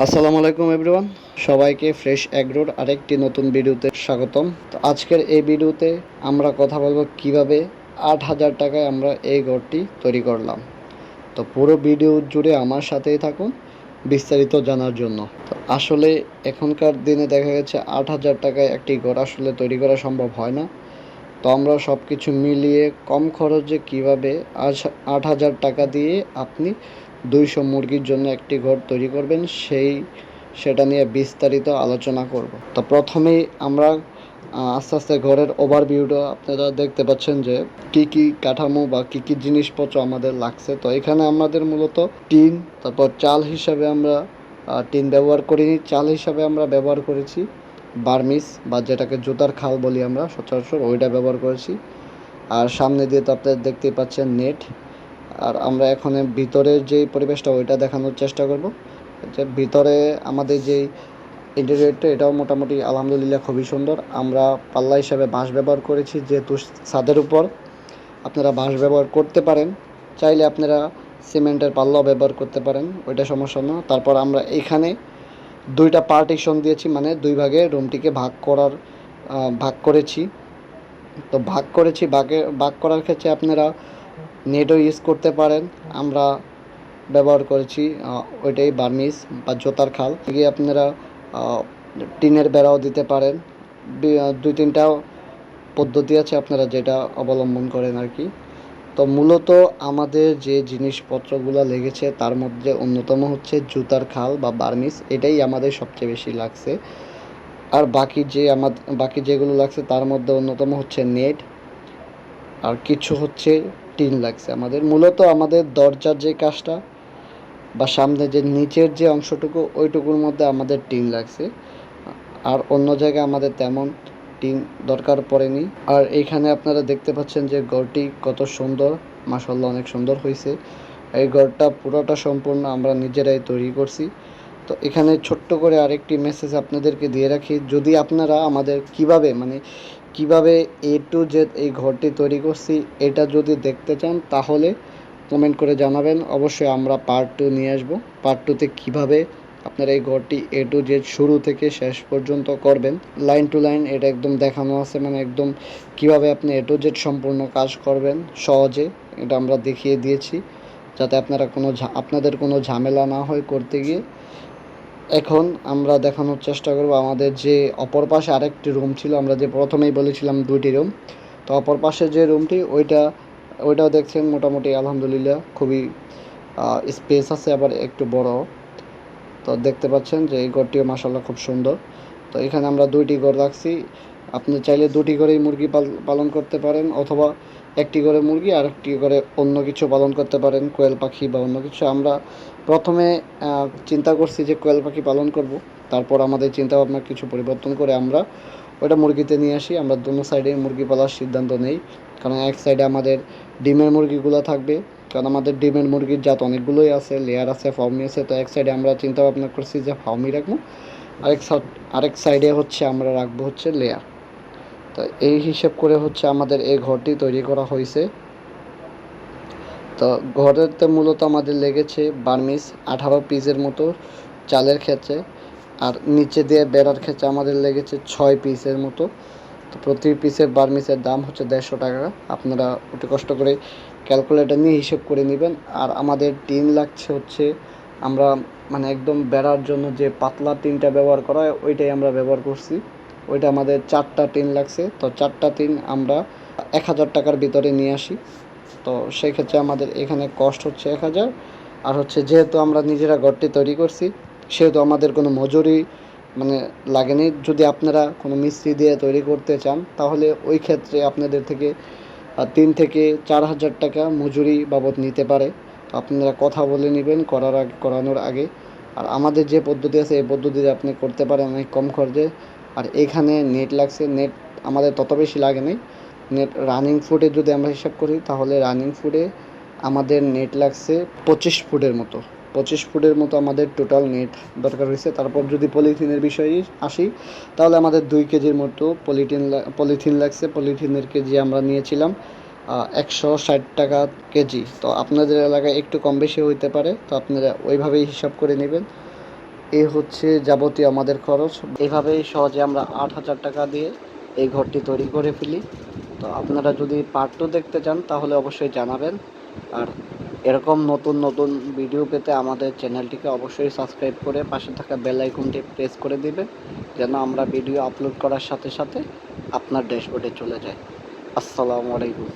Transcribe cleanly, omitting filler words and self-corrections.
আসসালামু আলাইকুম এভরিওয়ান, সবাইকে ফ্রেশ এগ্রোর আরেকটি নতুন ভিডিওতে স্বাগতম। তো আজকের এই ভিডিওতে আমরা কথা বলবো কিভাবে ৮,০০০ টাকায় আমরা এই ঘরটি তৈরি করলাম। তো পুরো ভিডিও জুড়ে আমার সাথেই থাকুন বিস্তারিত জানার জন্য। তো আসলে এখনকার দিনে দেখা গেছে ৮,০০০ টাকায় একটি ঘর আসলে তৈরি করা সম্ভব হয় না। তো আমরা সব কিছু মিলিয়ে কম খরচে কীভাবে ৮,০০০ টাকা দিয়ে আপনি ২০০ মুরগির জন্য একটি ঘর তৈরি করবেন সেটা নিয়ে বিস্তারিত আলোচনা করব। তো প্রথমেই আমরা আস্তে আস্তে ঘরের ওভারভিউটা আপনারা দেখতে পাচ্ছেন যে কি কি কাঠামো বা কি কি জিনিসপত্র আমাদের লাগছে। তো এখানে আমাদের মূলত টিন, তারপর চাল হিসাবে আমরা টিন ব্যবহার করিনি, চাল হিসাবে আমরা ব্যবহার করেছি বার্মিস বা যেটাকে জুতার খাল বলি আমরা সচরাচর, ওইটা ব্যবহার করেছি। আর সামনে দিয়ে তো আপনারা দেখতেই পাচ্ছেন নেট। আর আমরা এখন ভিতরের যেই পরিবেশটা ওইটা দেখানোর চেষ্টা করব। যে ভিতরে আমাদের যেই ইন্টেরিয়রটা এটাও মোটামুটি আলহামদুলিল্লাহ খুবই সুন্দর। আমরা পাল্লা হিসাবে বাঁশ ব্যবহার করেছি, যেহেতু ছাদের উপর আপনারা বাঁশ ব্যবহার করতে পারেন, চাইলে আপনারা সিমেন্টের পাল্লাও ব্যবহার করতে পারেন, ওইটা সমস্যা না। তারপর আমরা এখানে দুইটা পার্টিশন দিয়েছি, মানে দুই ভাগে রুমটিকে ভাগ করেছি। তো ভাগ করার ক্ষেত্রে আপনারা নেটও ইউজ করতে পারেন। আমরা ব্যবহার করেছি ওইটাই বার্মিস বা জোতার খাল। গিয়ে আপনারা টিনের বেড়াও দিতে পারেন। দুই তিনটা পদ্ধতি আছে আপনারা যেটা অবলম্বন করেন আর কি। তো মূলত আমাদের যে জিনিসপত্রগুলো লেগেছে তার মধ্যে অন্যতম হচ্ছে জুতার খাল বা বার্মিস, এটাই আমাদের সবচেয়ে বেশি লাগছে। আর বাকি যেগুলো লাগছে তার মধ্যে অন্যতম হচ্ছে নেট, আর কিছু হচ্ছে টিন লাগছে আমাদের। মূলত আমাদের দরজার যে কাজটা বা সামনে যে নিচের যে অংশটুকু ওইটুকুর মধ্যে আমাদের টিন লাগছে, আর অন্য জায়গায় আমাদের তেমন টিন দরকার পড়েনি। আর এইখানে আপনারা দেখতে পাচ্ছেন যে ঘরটি কত সুন্দর, মাশাআল্লাহ অনেক সুন্দর হয়েছে। এই ঘরটা পুরোটা সম্পূর্ণ আমরা নিজেরাই তৈরি করছি। তো এখানে ছোট্ট করে আরেকটি মেসেজ আপনাদেরকে দিয়ে রাখি, যদি আপনারা আমাদের কিভাবে এ টু জেড এই ঘরটি তৈরি করছি এটা যদি দেখতে চান তাহলে কমেন্ট করে জানাবেন। অবশ্যই আমরা পার্ট 2 নিয়ে আসবো। পার্ট 2তে কীভাবে আপনারা এই ঘরটি এ টু জেড শুরু থেকে শেষ পর্যন্ত করবেন, লাইন টু লাইন এটা একদম দেখানো আছে, মানে একদম কিভাবে আপনি এ টু জেড সম্পূর্ণ কাজ করবেন সহজে, এটা আমরা দেখিয়ে দিয়েছি, যাতে আপনাদের কোনো ঝামেলা না হয় করতে গিয়ে। এখন আমরা দেখানোর চেষ্টা করব আমাদের যে অপর পাশে আরেকটি রুম ছিল, আমরা যে প্রথমেই বলেছিলাম দুইটি রুম। তো অপর পাশে যে রুমটি ওইটাও দেখছেন মোটামুটি আলহামদুলিল্লাহ খুবই স্পেস আছে, আবার একটু বড়। তো দেখতে পাচ্ছেন যে এই ঘরটিও মাশাআল্লাহ খুব সুন্দর। তো এখানে আমরা দুইটি ঘর রাখছি। আপনি চাইলে দুটি ঘরেই মুরগি পালন করতে পারেন, অথবা একটি ঘরে মুরগি আর একটি ঘরে অন্য কিছু পালন করতে পারেন, কোয়েল পাখি বা অন্য কিছু। আমরা প্রথমে চিন্তা করছি যে কোয়েল পাখি পালন করব, তারপর আমাদের চিন্তাভাবনা কিছু পরিবর্তন করে আমরা ওইটা মুরগিতে নিয়ে আসি। আমরা দোনো সাইডে মুরগি পালার সিদ্ধান্ত নেই, কারণ এক সাইডে আমাদের ডিমের মুরগিগুলো থাকবে, কারণ আমাদের ডিমের মুরগির জাত অনেকগুলোই আছে, লেয়ার আছে, ফার্মি আছে। তো এক সাইডে আমরা চিন্তা ভাবনা করছি যে ফার্মি রাখবো, আরেক সাইডে হচ্ছে আমরা রাখবো হচ্ছে লেয়ার। তো এই হিসেব করে হচ্ছে আমাদের এই ঘরটি তৈরি করা হয়েছে। তো ঘরেতে মূলত আমাদের লেগেছে বার্মিস 18 পিসের মতো চালের ক্ষেত্রে, আর নিচে দিয়ে বেড়ার ক্ষেত্রে আমাদের লেগেছে 6 পিসের মতো। তো প্রতি পিসের বার্মিসের দাম হচ্ছে 150 টাকা। আপনারা একটু কষ্ট করে ক্যালকুলেটর নিয়ে হিসেব করে নেবেন। আর আমাদের টিন লাগছে হচ্ছে, আমরা একদম বেড়ার জন্য যে পাতলা টিনটা ব্যবহার করা হয় ওইটাই আমরা ব্যবহার করছি। ওইটা আমাদের 4টা টিন লাগছে। তো 4টা টিন আমরা 1000 টাকার ভিতরে নিয়ে আসি। তো সেই ক্ষেত্রে আমাদের এখানে কস্ট হচ্ছে 1000। আর হচ্ছে যেহেতু আমরা নিজেরা ঘরটি তৈরি করছি সেহেতু আমাদের কোনো মজুরি লাগেনি। যদি আপনারা কোনো মিস্ত্রি দিয়ে তৈরি করতে চান তাহলে ওই ক্ষেত্রে আপনাদের থেকে 3 থেকে 4 হাজার টাকা মজুরি বাবদ নিতে পারে। আপনারা কথা বলে নেবেন করানোর আগে। আর আমাদের যে পদ্ধতি আছে এই পদ্ধতিতে আপনি করতে পারেন অনেক কম খরচে। আর এখানে নেট লাগছে, নেট আমাদের তত বেশি লাগে নাই। নেট রানিং ফুটে যদি আমরা হিসাব করি তাহলে রানিং ফুটে আমাদের নেট লাগছে 25 ফুটের মতো আমাদের টোটাল নেট দরকার হয়েছে। তারপর যদি পলিথিনের বিষয়ে আসি তাহলে আমাদের 2 কেজির মতো পলিথিন লাগছে। পলিথিনের কেজি আমরা নিয়েছিলাম 160 টাকা কেজি। তো আপনাদের এলাকায় একটু কম বেশি হইতে পারে, তো আপনারা ওইভাবেই হিসাব করে নেবেন। এই হচ্ছে যাবতীয় আমাদের খরচ। এভাবেই সহজে আমরা 8,000 টাকা দিয়ে এই ঘরটি তৈরি করে ফেলি। তো আপনারা যদি পার্ট 2 দেখতে চান তাহলে অবশ্যই জানাবেন। আর এরকম নতুন নতুন ভিডিও পেতে আমাদের চ্যানেলটিকে অবশ্যই সাবস্ক্রাইব করে পাশে থাকা বেল আইকনটি প্রেস করে দিবেন, যেন আমরা ভিডিও আপলোড করার সাথে সাথে আপনার ড্যাশবোর্ডে চলে যায়। আসসালামু আলাইকুম।